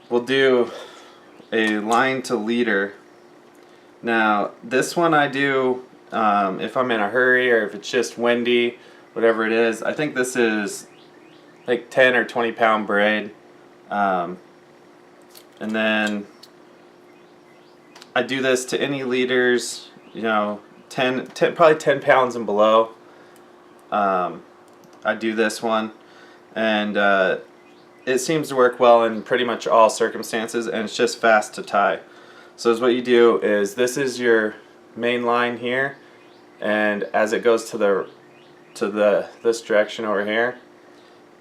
we'll do a line to leader. Now this one I do if I'm in a hurry or if it's just windy, whatever it is. I think this is like 10 or 20 pound braid. And then I do this to any leaders, 10, probably 10 pounds and below. I do this one, and it seems to work well in pretty much all circumstances, and it's just fast to tie. So what you do is, this is your main line here, and as it goes to this direction over here,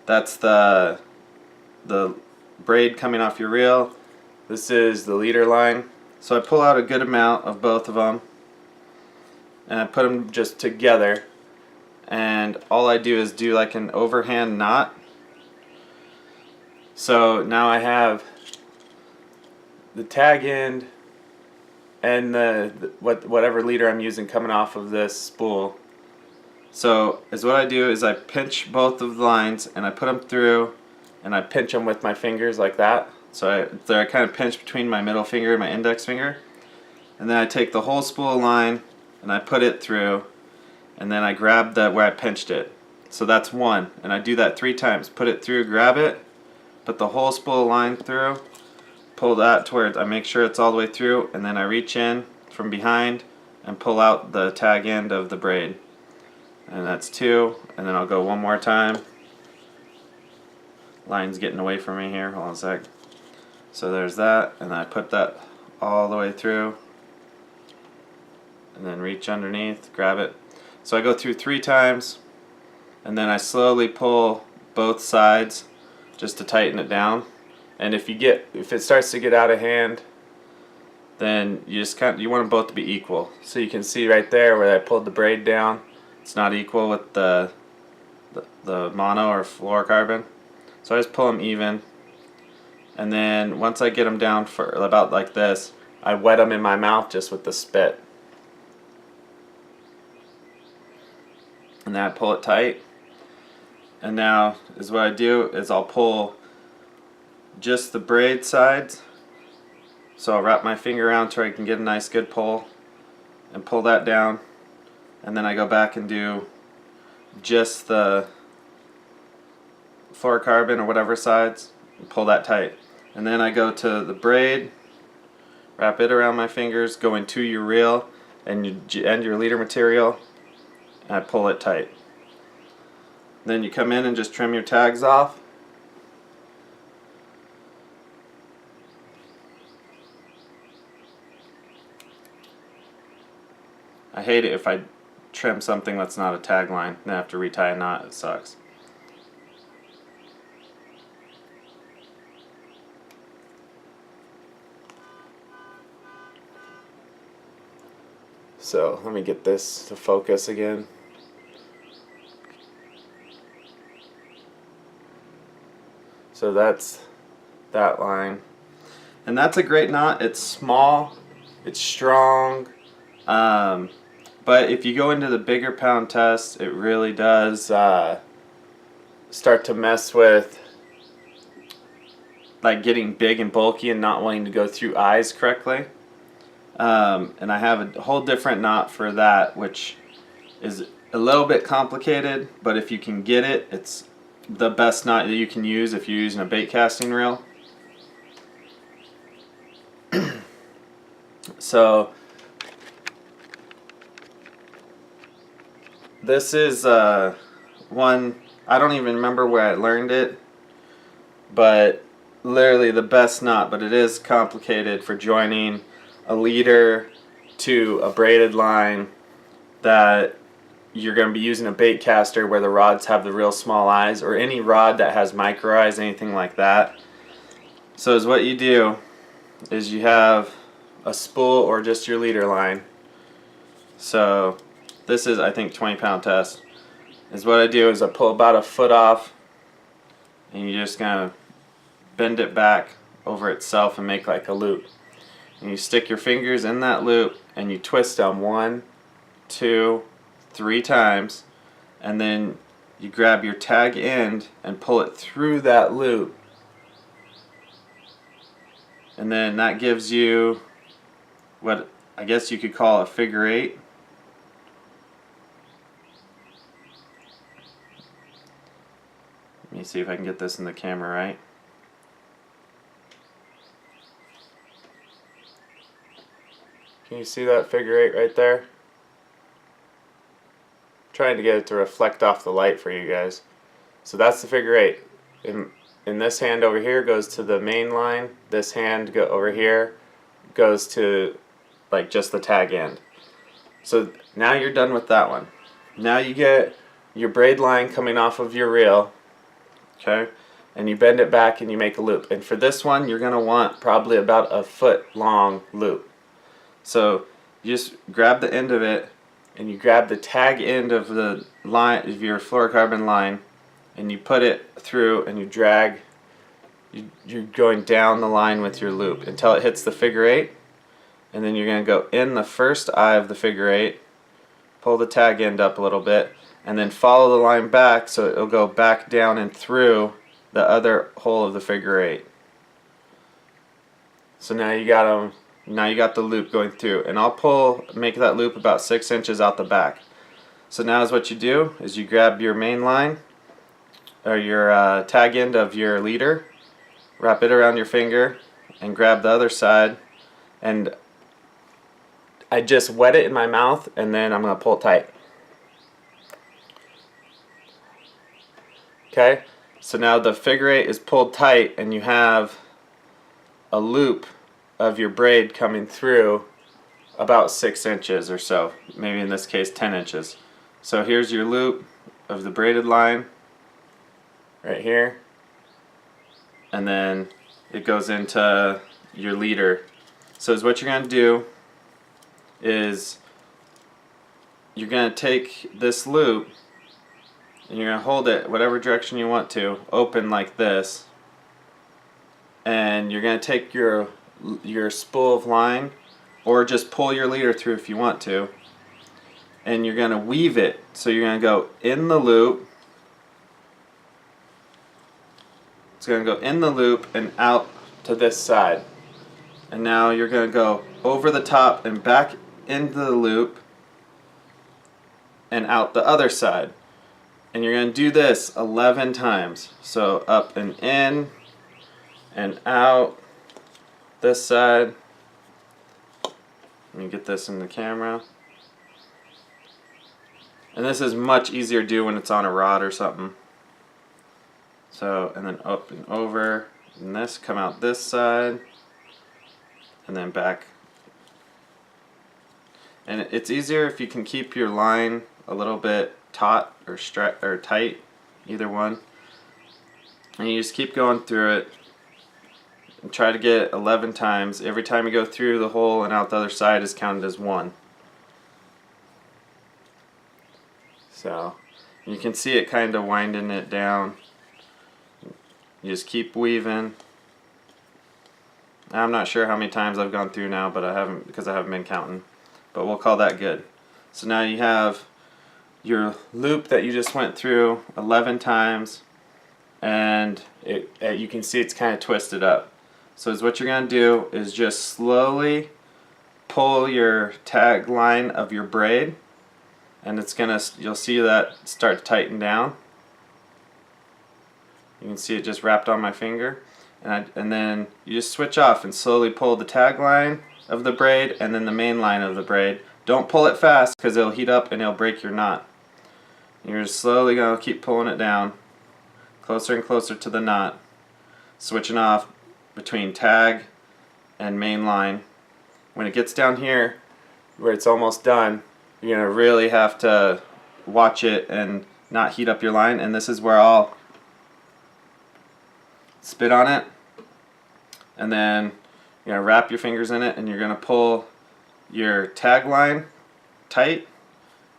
that's the braid coming off your reel. This is the leader line. So I pull out a good amount of both of them, and I put them just together, and all I do is do like an overhand knot. So now I have the tag end and whatever leader I'm using coming off of this spool. So what I do is I pinch both of the lines and I put them through, and I pinch them with my fingers like that. So I kind of pinch between my middle finger and my index finger, and then I take the whole spool line and I put it through, and then I grab where I pinched it. So that's one, and I do that 3 times. Put it through, grab it, put the whole spool line through, pull that to where I make sure it's all the way through, and then I reach in from behind and pull out the tag end of the braid. And that's 2, and then I'll go one more time. Line's getting away from me here, hold on a sec. So there's that, and I put that all the way through, and then reach underneath, grab it. So I go through 3 times, and then I slowly pull both sides just to tighten it down. And if it starts to get out of hand, then you want them both to be equal. So you can see right there where I pulled the braid down, it's not equal with the mono or fluorocarbon. So I just pull them even, and then once I get them down for about like this, I wet them in my mouth just with the spit. And then I pull it tight. And now what I do is I'll pull just the braid sides. So I'll wrap my finger around so I can get a nice good pull and pull that down. And then I go back and do just the fluorocarbon or whatever sides and pull that tight. And then I go to the braid, wrap it around my fingers, go into your reel and your leader material, and I pull it tight. Then you come in and just trim your tags off. I hate it if I trim something that's not a tag line and I have to retie a knot. It sucks. So let me get this to focus again. So that's that line. And that's a great knot. It's small, it's strong, but if you go into the bigger pound test, it really does start to mess with like getting big and bulky and not wanting to go through eyes correctly. And I have a whole different knot for that, which is a little bit complicated, but if you can get it, it's the best knot that you can use if you're using a bait casting reel. So this is one, I don't even remember where I learned it, but literally the best knot, but it is complicated for joining a leader to a braided line that you're going to be using a bait caster where the rods have the real small eyes, or any rod that has micro eyes, anything like that. So what you do is you have a spool or just your leader line. So this is, I think, 20-pound test. What I do is I pull about a foot off, and you just kind of bend it back over itself and make like a loop. And you stick your fingers in that loop and you twist them 1, 2, 3 times, and then you grab your tag end and pull it through that loop, and then that gives you what I guess you could call a figure 8. Let me see if I can get this in the camera right. Can you see that figure 8 right there? I'm trying to get it to reflect off the light for you guys. So that's the figure 8. In this hand over here goes to the main line. This hand over here goes to like just the tag end. So now you're done with that one. Now you get your braid line coming off of your reel, okay, and you bend it back and you make a loop. And for this one you're going to want probably about a foot long loop. So you just grab the end of it and you grab the tag end of the line of your fluorocarbon line and you put it through and you drag. You're going down the line with your loop until it hits the figure 8, and then you're going to go in the first eye of the figure 8, pull the tag end up a little bit, and then follow the line back so it'll go back down and through the other hole of the figure 8. So now you got them. Now you got the loop going through, and I'll make that loop about 6 inches out the back. So now is what you do is you grab your main line or your tag end of your leader, wrap it around your finger, and grab the other side, and I just wet it in my mouth and then I'm going to pull it tight. Okay, so now the figure 8 is pulled tight and you have a loop of your braid coming through about 6 inches or so, maybe in this case 10 inches. So here's your loop of the braided line right here, and then it goes into your leader. So what you're going to do is you're going to take this loop and you're going to hold it whatever direction you want to, open like this, and you're going to take your spool of line, or just pull your leader through if you want to, and you're going to weave it. So you're going to go in the loop, it's going to go in the loop and out to this side, and now you're going to go over the top and back into the loop and out the other side, and you're going to do this 11 times. So up and in and out this side. Let me get this in the camera. And this is much easier to do when it's on a rod or something. So, and then up and over, and this, come out this side, and then back. And it's easier if you can keep your line a little bit taut or tight, either one. And you just keep going through it and try to get it 11 times. Every time you go through the hole and out the other side is counted as 1. So you can see it kind of winding it down. You just keep weaving. I'm not sure how many times I've gone through now, but I haven't, because I haven't been counting. But we'll call that good. So now you have your loop that you just went through 11 times, and you can see it's kind of twisted up. So what you're going to do is just slowly pull your tag line of your braid, and you'll see that start to tighten down. You can see it just wrapped on my finger, and then you just switch off and slowly pull the tag line of the braid and then the main line of the braid. Don't pull it fast because it'll heat up and it'll break your knot. You're just slowly going to keep pulling it down, closer and closer to the knot, switching off between tag and main line. When it gets down here where it's almost done, you're going to really have to watch it and not heat up your line, and this is where I'll spit on it, and then you're going to wrap your fingers in it and you're going to pull your tag line tight,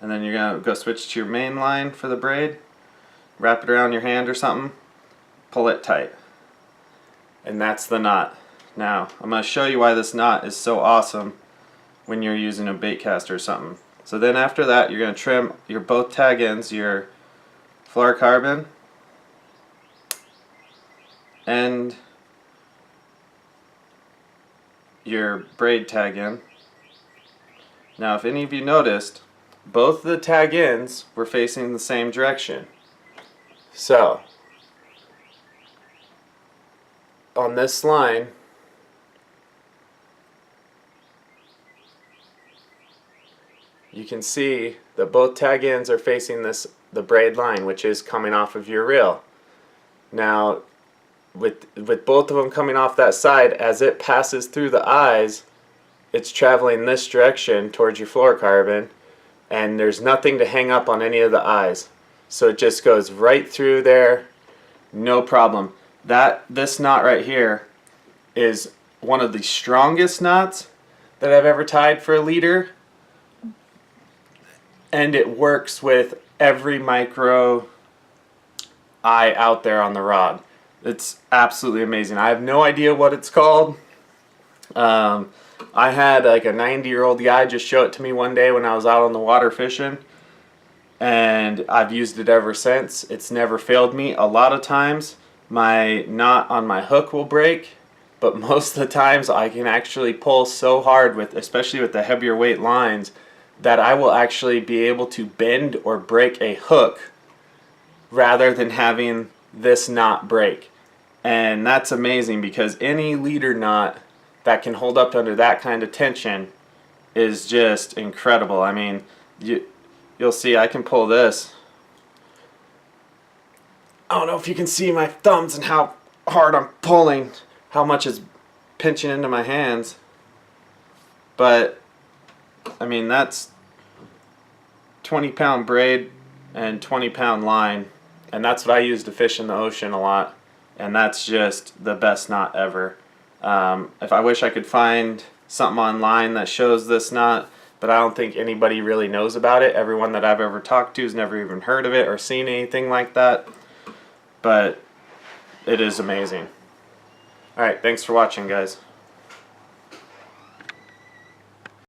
and then you're going to go switch to your main line for the braid, wrap it around your hand or something, pull it tight. And that's the knot. Now, I'm going to show you why this knot is so awesome when you're using a bait caster or something. So then after that, you're going to trim your both tag ends, your fluorocarbon and your braid tag in. Now if any of you noticed, both the tag ends were facing the same direction. So on this line, you can see that both tag ends are facing the braid line, which is coming off of your reel. Now with both of them coming off that side, as it passes through the eyes, it's traveling this direction towards your fluorocarbon, and there's nothing to hang up on any of the eyes. So it just goes right through there, no problem. This knot right here is one of the strongest knots that I've ever tied for a leader, and it works with every micro eye out there on the rod. It's absolutely amazing. I have no idea what it's called. I had like a 90-year-old guy just show it to me one day when I was out on the water fishing, and I've used it ever since. It's never failed me. A lot of times my knot on my hook will break, but most of the times I can actually pull so hard, especially with the heavier weight lines, that I will actually be able to bend or break a hook rather than having this knot break. And that's amazing, because any leader knot that can hold up under that kind of tension is just incredible. I mean, you'll see I can pull this. I don't know if you can see my thumbs and how hard I'm pulling, how much is pinching into my hands. But I mean, that's 20-pound braid and 20-pound line, and that's what I use to fish in the ocean a lot, and that's just the best knot ever. If I wish I could find something online that shows this knot, but I don't think anybody really knows about it. Everyone that I've ever talked to has never even heard of it or seen anything like that, but it is amazing. Alright, thanks for watching, guys.